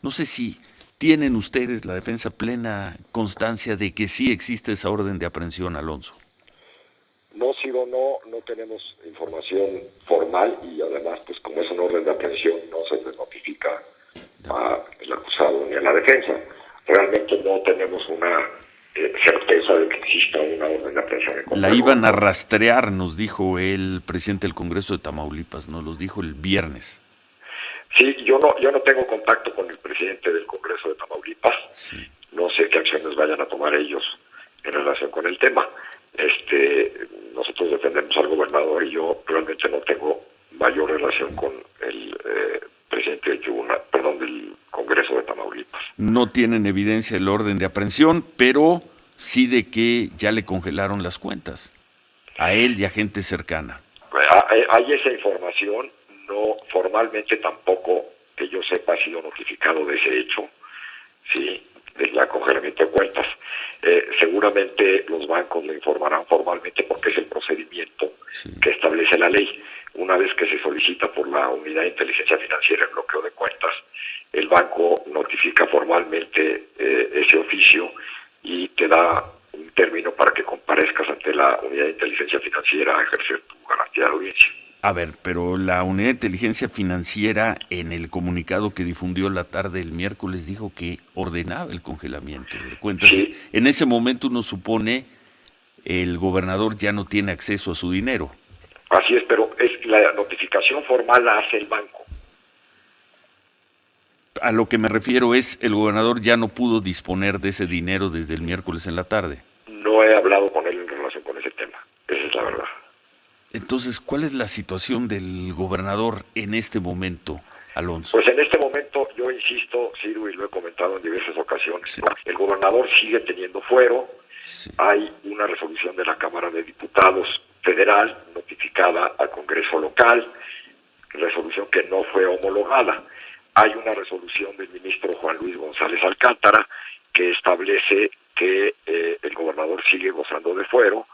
No sé si tienen ustedes, la defensa, plena constancia de que sí existe esa orden de aprehensión, Alonso. No, Ciro, no tenemos información formal y además, pues como es una orden de aprehensión, no se les notifica al acusado ni a la defensa. Realmente no tenemos una certeza de que exista una orden de aprehensión en contra La del iban a gobernador. rastrear, nos dijo el presidente del Congreso de Tamaulipas, nos los dijo el viernes. Sí, yo no tengo contacto con el presidente del Congreso de Tamaulipas. Sí. No sé qué acciones vayan a tomar ellos en relación con el tema. Nosotros defendemos al gobernador y yo realmente no tengo mayor relación con el presidente del Congreso de Tamaulipas. No tienen evidencia del orden de aprehensión, pero sí de que ya le congelaron las cuentas a él y a gente cercana. Hay esa información, no formalmente tampoco que yo sepa ha sido notificado de ese hecho, sí, del congelamiento de cuentas. Seguramente los bancos le informarán formalmente porque es el procedimiento que establece la ley. Una vez que se solicita por la Unidad de Inteligencia Financiera el bloqueo de cuentas, el banco notifica formalmente ese oficio y te da un término para que comparezcas ante la Unidad de Inteligencia Financiera a ejercer tu garantía de audiencia. A ver, pero la Unidad de Inteligencia Financiera en el comunicado que difundió la tarde del miércoles dijo que ordenaba el congelamiento de cuentas. Sí. En ese momento uno supone el gobernador ya no tiene acceso a su dinero. Así es, pero la notificación formal la hace el banco. A lo que me refiero es, el gobernador ya no pudo disponer de ese dinero desde el miércoles en la tarde. No he hablado con él en relación con ese tema, esa es la verdad. Entonces, ¿cuál es la situación del gobernador en este momento, Alonso? Pues en este momento, yo insisto, Ciro, y lo he comentado en diversas ocasiones, Sí. El gobernador sigue teniendo fuero, Sí. hay una resolución de la Cámara de Diputados federal notificada al Congreso local, resolución que no fue homologada. Hay una resolución del ministro Juan Luis González Alcántara que establece que el gobernador sigue gozando de fuero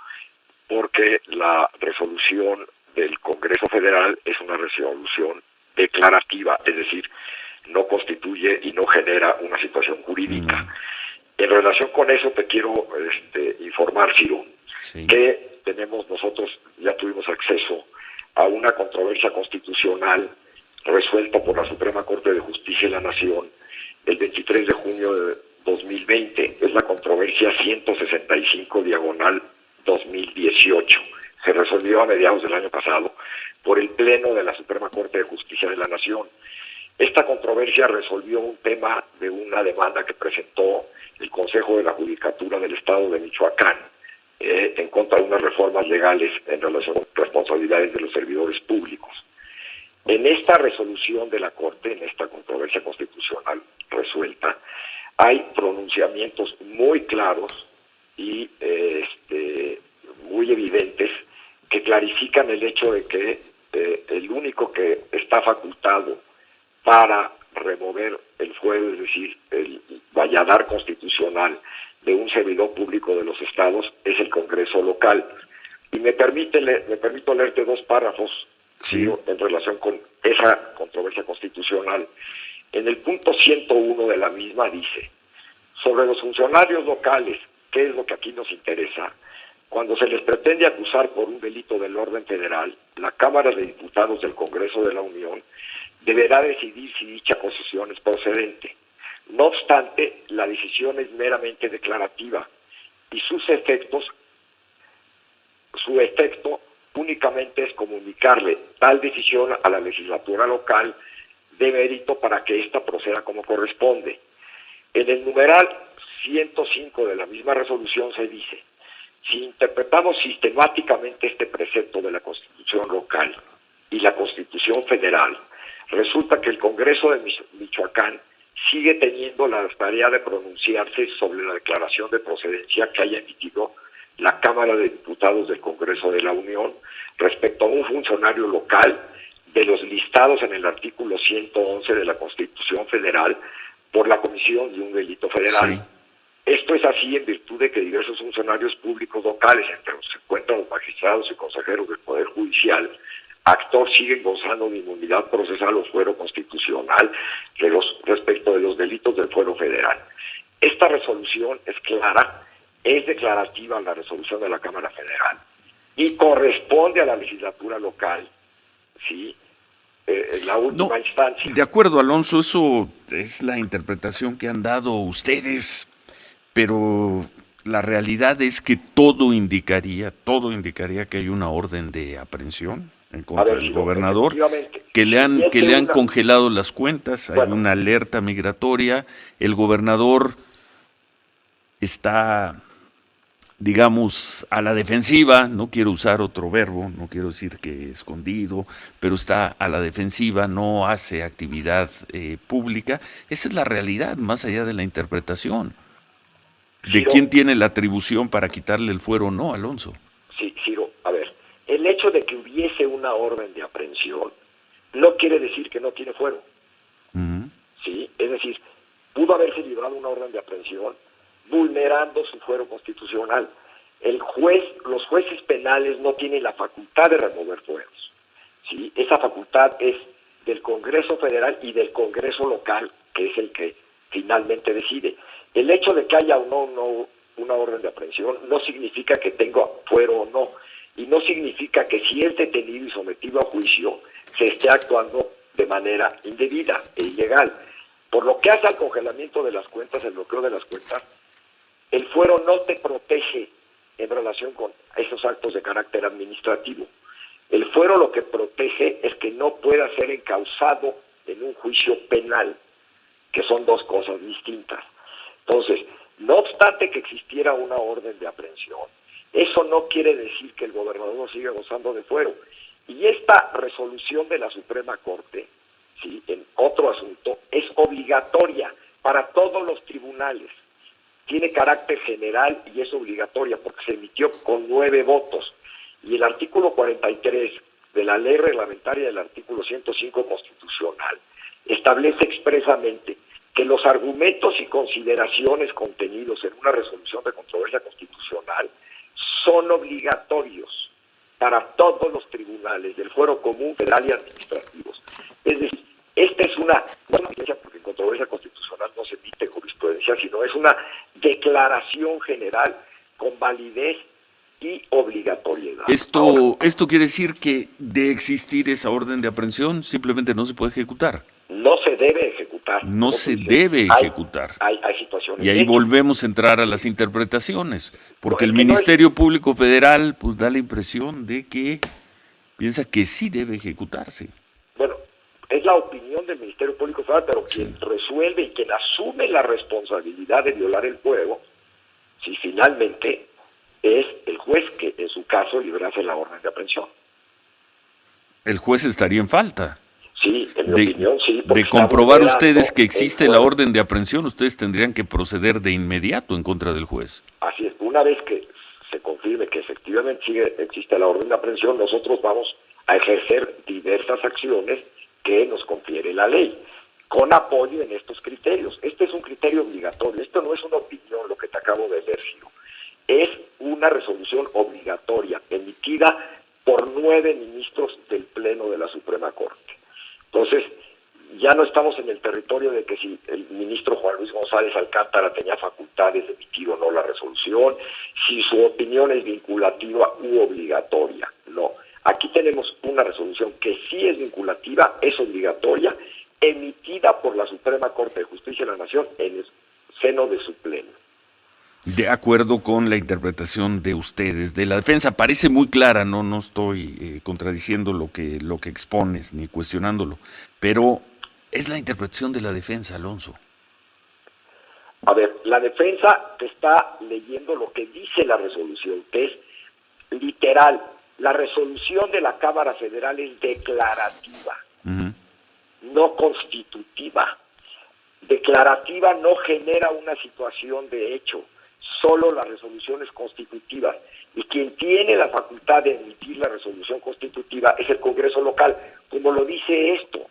porque la resolución del Congreso Federal es una resolución declarativa, es decir, no constituye y no genera una situación jurídica. En relación con eso te quiero informar, Ciro, que nosotros ya tuvimos acceso a una controversia constitucional resuelta por la Suprema Corte de Justicia de la Nación el 23 de junio de 2020. Es la controversia 165/2018. Se resolvió a mediados del año pasado por el Pleno de la Suprema Corte de Justicia de la Nación. Esta controversia resolvió un tema de una demanda que presentó el Consejo de la Judicatura del Estado de Michoacán en contra de unas reformas legales en relación con responsabilidades de los servidores públicos. En esta resolución de la Corte, en esta controversia constitucional resuelta, hay pronunciamientos muy claros y muy evidentes que clarifican el hecho de que el único que está facultado para remover el fuero, es decir, el valladar constitucional de un servidor público de los estados, es el Congreso local. Y me permito leerte dos párrafos, sí, en relación con esa controversia constitucional. En el punto 101 de la misma dice: sobre los funcionarios locales, ¿qué es lo que aquí nos interesa? Cuando se les pretende acusar por un delito del orden federal, la Cámara de Diputados del Congreso de la Unión deberá decidir si dicha acusación es procedente. No obstante, la decisión es meramente declarativa y su efecto únicamente es comunicarle tal decisión a la legislatura local de mérito para que ésta proceda como corresponde. En el numeral 105 de la misma resolución se dice: si interpretamos sistemáticamente este precepto de la Constitución local y la Constitución federal, resulta que el Congreso de Michoacán sigue teniendo la tarea de pronunciarse sobre la declaración de procedencia que haya emitido la Cámara de Diputados del Congreso de la Unión respecto a un funcionario local de los listados en el artículo 111 de la Constitución Federal por la comisión de un delito federal. Sí. Esto es así en virtud de que diversos funcionarios públicos locales, entre los que se encuentran los magistrados y consejeros del Poder Judicial, actor siguen gozando de inmunidad procesal o fuero constitucional respecto de los delitos del fuero federal. Esta resolución es clara, es declarativa a la resolución de la Cámara Federal y corresponde a la legislatura local, ¿sí? En la última instancia. De acuerdo, Alonso, eso es la interpretación que han dado ustedes, pero la realidad es que todo indicaría que hay una orden de aprehensión en contra del gobernador, que le han congelado las cuentas, hay una alerta migratoria, el gobernador está, digamos, a la defensiva, no quiero usar otro verbo, no quiero decir que escondido, pero está a la defensiva, no hace actividad pública. Esa es la realidad, más allá de la interpretación. ¿De quién tiene la atribución para quitarle el fuero o no, Alonso? Sí, Ciro, a ver, el hecho de que hubiese una orden de aprehensión no quiere decir que no tiene fuero. ¿Sí? Es decir, pudo haberse librado una orden de aprehensión vulnerando su fuero constitucional. Los jueces penales no tienen la facultad de remover fueros, ¿sí? Esa facultad es del Congreso Federal y del Congreso local, que es el que finalmente decide. El hecho de que haya o no una orden de aprehensión no significa que tenga fuero o no, y no significa que si es detenido y sometido a juicio se esté actuando de manera indebida e ilegal. Por lo que hace al congelamiento de las cuentas, el bloqueo de las cuentas, el fuero no te protege en relación con esos actos de carácter administrativo. El fuero lo que protege es que no pueda ser encausado en un juicio penal, que son dos cosas distintas. Entonces, no obstante que existiera una orden de aprehensión, eso no quiere decir que el gobernador siga gozando de fuero. Y esta resolución de la Suprema Corte, ¿sí?, en otro asunto, es obligatoria para todos los tribunales. Tiene carácter general y es obligatoria porque se emitió con 9 votos. Y el artículo 43 de la ley reglamentaria del artículo 105 constitucional establece expresamente que los argumentos y consideraciones contenidos en una resolución de controversia constitucional son obligatorios para todos los tribunales del fuero común, federal y administrativos. Es decir, esta es una noticia, porque en controversia constitucional no se emite jurisprudencia, sino es una declaración general con validez y obligatoriedad. Esto quiere decir que de existir esa orden de aprehensión simplemente no se puede ejecutar. No se debe ejecutar. No se debe ejecutar. Hay situaciones. Y ahí volvemos a entrar a las interpretaciones, porque el Ministerio Público Federal pues da la impresión de que piensa que sí debe ejecutarse. Bueno, es la opinión del Ministerio Público Federal, pero quien resuelve y quien asume la responsabilidad de violar el fuero, si finalmente es el juez que en su caso librase la orden de aprehensión. El juez estaría en falta. Sí, en mi opinión, sí. De comprobar ustedes que existe la orden de aprehensión, ustedes tendrían que proceder de inmediato en contra del juez. Así es. Una vez que se confirme que efectivamente existe la orden de aprehensión, nosotros vamos a ejercer diversas acciones que nos confiere la ley, con apoyo en estos criterios. Este es un criterio obligatorio. Esto no es una opinión, lo que te acabo de leer, Ciro. Es una resolución obligatoria emitida por 9 ministros del Pleno de la Suprema Corte. Entonces, ya no estamos en el territorio de que si el ministro Juan Luis González Alcántara tenía facultades de emitir o no la resolución, si su opinión es vinculativa u obligatoria. No. Aquí tenemos una resolución que sí es vinculativa, es obligatoria, emitida por la Suprema Corte de Justicia de la Nación en el seno de su Pleno. De acuerdo con la interpretación de ustedes, de la defensa, parece muy clara, no estoy contradiciendo lo que expones ni cuestionándolo, pero es la interpretación de la defensa, Alonso. A ver, la defensa te está leyendo lo que dice la resolución, que es literal. La resolución de la Cámara Federal es declarativa, no constitutiva. Declarativa no genera una situación de hecho. Solo las resoluciones constitutivas, y quien tiene la facultad de emitir la resolución constitutiva es el Congreso local, como lo dice esto.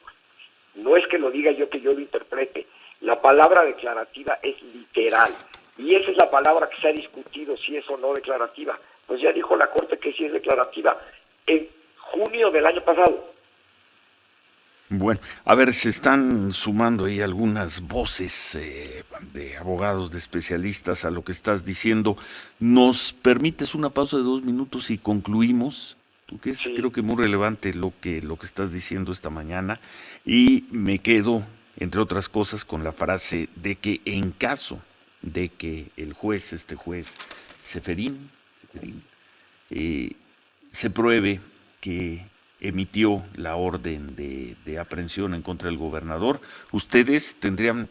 No es que lo diga yo, que yo lo interprete. La palabra declarativa es literal, y esa es la palabra que se ha discutido, si es o no declarativa. Pues ya dijo la Corte que sí es declarativa en junio del año pasado. Bueno, a ver, se están sumando ahí algunas voces de abogados, de especialistas a lo que estás diciendo. ¿Nos permites una pausa de 2 minutos y concluimos? Porque es creo Sí, que muy relevante lo que estás diciendo esta mañana. Y me quedo, entre otras cosas, con la frase de que en caso de que el juez, este juez Seferín, eh, se pruebe que emitió la orden de aprehensión en contra del gobernador, ustedes tendrían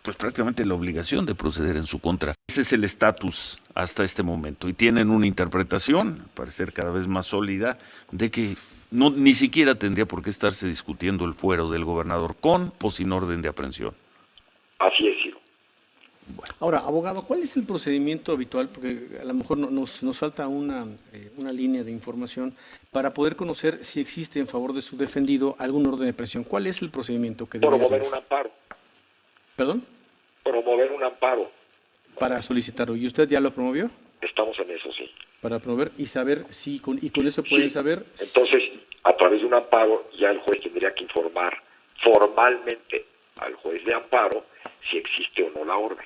pues prácticamente la obligación de proceder en su contra. Ese es el estatus hasta este momento y tienen una interpretación, al parecer cada vez más sólida, de que no ni siquiera tendría por qué estarse discutiendo el fuero del gobernador con o sin orden de aprehensión. así es, Ciro. Ahora, abogado, ¿cuál es el procedimiento habitual? Porque a lo mejor nos falta una línea de información para poder conocer si existe en favor de su defendido algún orden de presión. ¿Cuál es el procedimiento que debería Promover seguir? un amparo, ¿Perdón? promover un amparo. Para solicitarlo. ¿Y usted ya lo promovió? Estamos en eso, sí. Para promover y saber si y con eso pueden Sí. saber. Entonces, a través de un amparo, ya el juez tendría que informar formalmente al juez de amparo si existe o no la orden.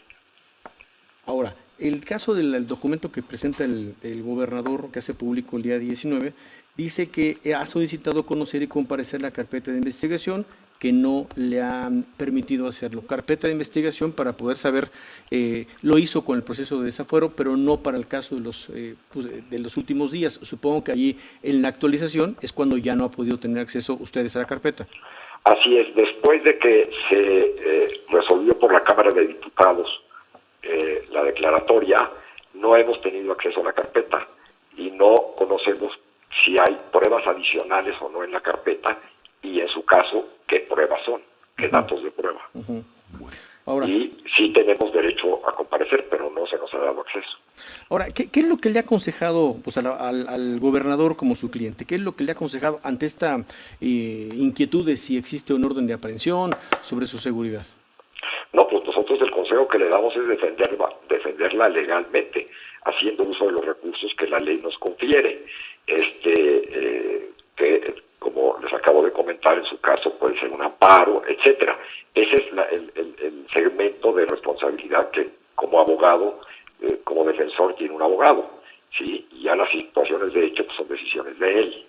Ahora, el caso del documento que presenta el gobernador que hace público el día 19, dice que ha solicitado conocer y comparecer la carpeta de investigación que no le han permitido hacerlo. Carpeta de investigación para poder saber, lo hizo con el proceso de desafuero, pero no para el caso de los últimos días. Supongo que allí en la actualización es cuando ya no ha podido tener acceso ustedes a la carpeta. Así es, después de que se resolvió por la Cámara de Diputados la declaratoria, no hemos tenido acceso a la carpeta y no conocemos si hay pruebas adicionales o no en la carpeta y en su caso, qué pruebas son, qué datos de prueba. Ahora, Y sí tenemos derecho a comparecer, pero no se nos ha dado acceso. ¿qué es lo que le ha aconsejado pues, al gobernador como su cliente? ¿Qué es lo que le ha aconsejado ante esta inquietud de si existe un orden de aprehensión sobre su seguridad? No, pues nosotros el consejo que le damos es defenderla legalmente, haciendo uso de los recursos que la ley nos confiere. Que como les acabo de comentar, en su caso puede ser un amparo, etcétera. Ese es el segmento de responsabilidad que como abogado, como defensor tiene un abogado, ¿sí? Y ya las situaciones de hecho pues, son decisiones de él.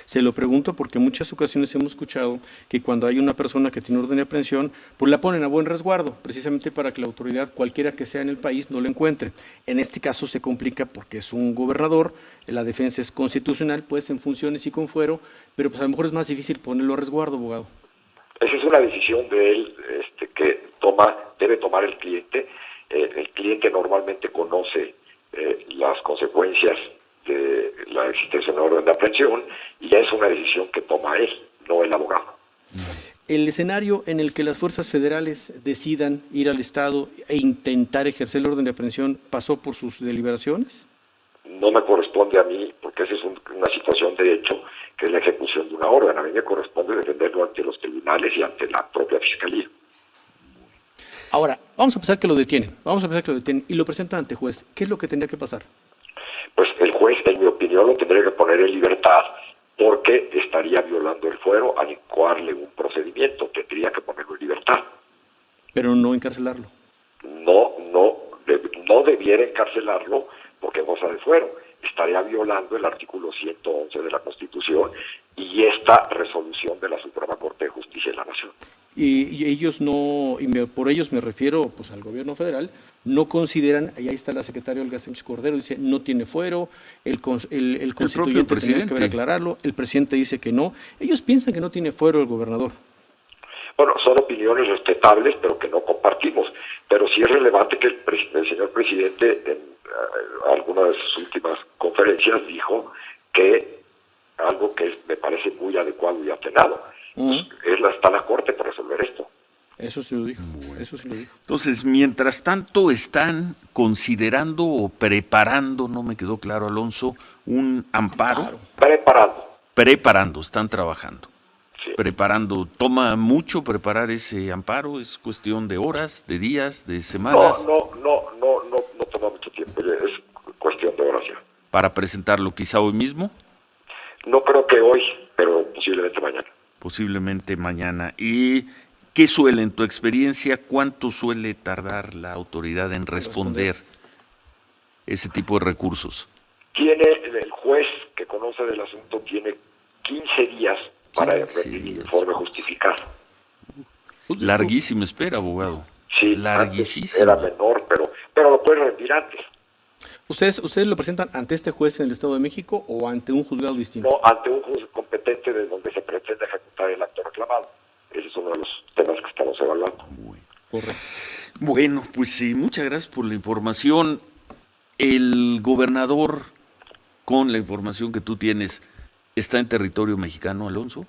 Se lo pregunto porque en muchas ocasiones hemos escuchado que cuando hay una persona que tiene orden de aprehensión, pues la ponen a buen resguardo, precisamente para que la autoridad, cualquiera que sea en el país, no la encuentre. En este caso se complica porque es un gobernador, la defensa es constitucional, pues en funciones y con fuero, pero pues a lo mejor es más difícil ponerlo a resguardo, abogado. Esa es una decisión de él que debe tomar el cliente. El cliente normalmente conoce las consecuencias de la existencia de una orden de aprehensión y ya es una decisión que toma él, no el abogado. El escenario en el que las fuerzas federales decidan ir al Estado e intentar ejercer el orden de aprehensión pasó por sus deliberaciones. No me corresponde a mí, porque esa es una situación de hecho que es la ejecución de una orden. A mí me corresponde defenderlo ante los tribunales y ante la propia fiscalía. Ahora, vamos a pensar que lo detienen, y lo presentan ante juez. ¿Qué es lo que tendría que pasar? Pues el juez, en mi opinión, lo tendría que poner en libertad porque estaría violando el fuero al incoarle un procedimiento. Tendría que ponerlo en libertad. Pero no encarcelarlo. No debiera encarcelarlo porque goza de fuero. Estaría violando el artículo 111 de la Constitución y esta resolución de la Suprema Corte de Justicia de la Nación. Y ellos no, por ellos me refiero pues al gobierno federal, no consideran, ahí está la secretaria Olga Sánchez Cordero, dice no tiene fuero, el constituyente tendría que aclararlo, el presidente dice que no, ellos piensan que no tiene fuero el gobernador. Bueno, son opiniones respetables, pero que no compartimos. Pero sí es relevante que el señor presidente en alguna de sus últimas conferencias dijo que algo que me parece muy adecuado y atenado. Está la Corte para resolver esto. Eso sí lo dijo, eso sí lo dijo. Entonces, mientras tanto, están considerando o preparando, no me quedó claro, Alonso, un amparo. Preparando, están trabajando. Sí. Preparando. ¿Toma mucho preparar ese amparo? ¿Es cuestión de horas, de días, de semanas? No toma mucho tiempo, es cuestión de horas ya. ¿Para presentarlo quizá hoy mismo? No creo que hoy, pero posiblemente mañana. posiblemente mañana. ¿Y qué suele, en tu experiencia, cuánto suele tardar la autoridad en responder ese tipo de recursos? Tiene el juez que conoce del asunto, tiene 15 días para 15 rendir el días. informe justificado. Larguísima espera, abogado. Sí, Larguísima. antes era menor, pero lo puede rendir antes. ¿Ustedes lo presentan ante este juez en el Estado de México o ante un juzgado distinto? No, ante un juez competente de donde se pretende ejecutar el acto reclamado. Ese es uno de los temas que estamos evaluando. Correcto. Bueno, pues sí, muchas gracias por la información. El gobernador, con la información que tú tienes, ¿está en territorio mexicano, Alonso?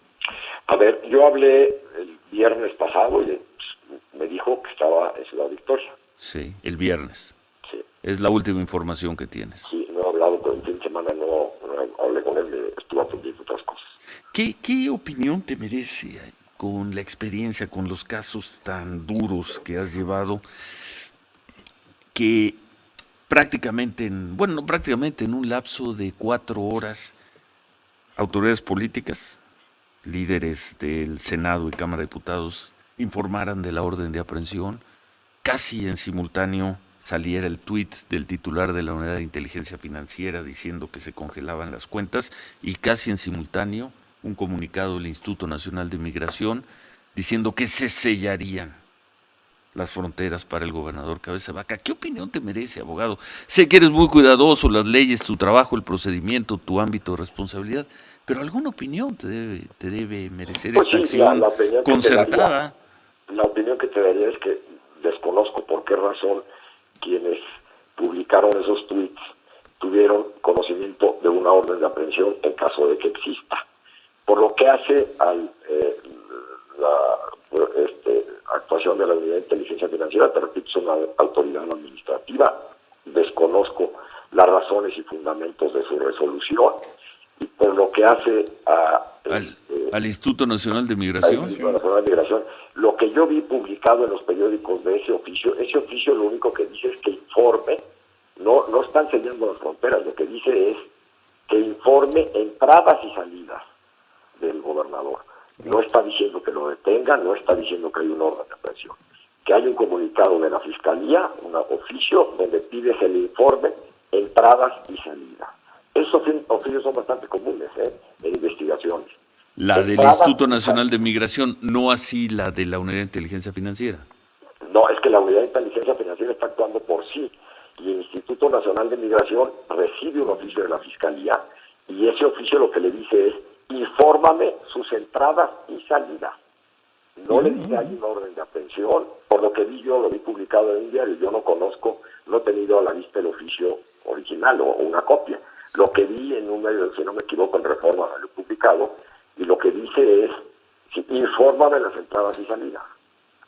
A ver, yo hablé el viernes pasado y me dijo que estaba en Ciudad Victoria. Sí, el viernes. Sí, Es la última información que tienes. sí, no he hablado, pero el fin de semana no hablé con él, estuve atendiendo otras cosas. ¿Qué opinión te merece con la experiencia, con los casos tan duros que has llevado, que prácticamente, no prácticamente en un lapso de 4 horas, autoridades políticas, líderes del Senado y Cámara de Diputados informaran de la orden de aprehensión, casi en simultáneo saliera el tuit del titular de la Unidad de Inteligencia Financiera diciendo que se congelaban las cuentas y casi en simultáneo un comunicado del Instituto Nacional de Migración diciendo que se sellarían las fronteras para el gobernador Cabeza de Vaca? ¿Qué opinión te merece, abogado? Sé que eres muy cuidadoso, las leyes, tu trabajo, el procedimiento, tu ámbito de responsabilidad, pero alguna opinión te debe merecer Pues esta sí, acción la opinión concertada. la opinión que te daría es que desconozco por qué razón quienes publicaron esos tweets tuvieron conocimiento de una orden de aprehensión en caso de que exista. Por lo que hace a la actuación de la Unidad de Inteligencia Financiera, te repito, es una autoridad administrativa, desconozco las razones y fundamentos de su resolución, y por lo que hace al Instituto Nacional de al Migración. Instituto Nacional de Migración, lo que yo vi publicado en los periódicos de ese oficio lo único que dice es que informe, no están sellando las fronteras, lo que dice es que informe entradas y salidas del gobernador. No está diciendo que lo detengan, no está diciendo que hay un orden de aprehensión. Que hay un comunicado de la Fiscalía, un oficio, donde pides el informe, entradas y salidas. Esos oficios son bastante comunes en investigaciones. La del Instituto Nacional de Migración, no así la de la Unidad de Inteligencia Financiera. No, es que la Unidad de Inteligencia Financiera está actuando por sí, y el Instituto Nacional de Migración recibe un oficio de la Fiscalía, y ese oficio lo que le dice es: infórmame sus entradas y salidas. No le dice hay una orden de aprehensión. Por lo que vi yo, lo vi publicado en un diario, yo no conozco, no he tenido a la vista el oficio original o una copia. Lo que vi en un medio, si no me equivoco, en Reforma lo he publicado, y lo que dice es: infórmame las entradas y salidas.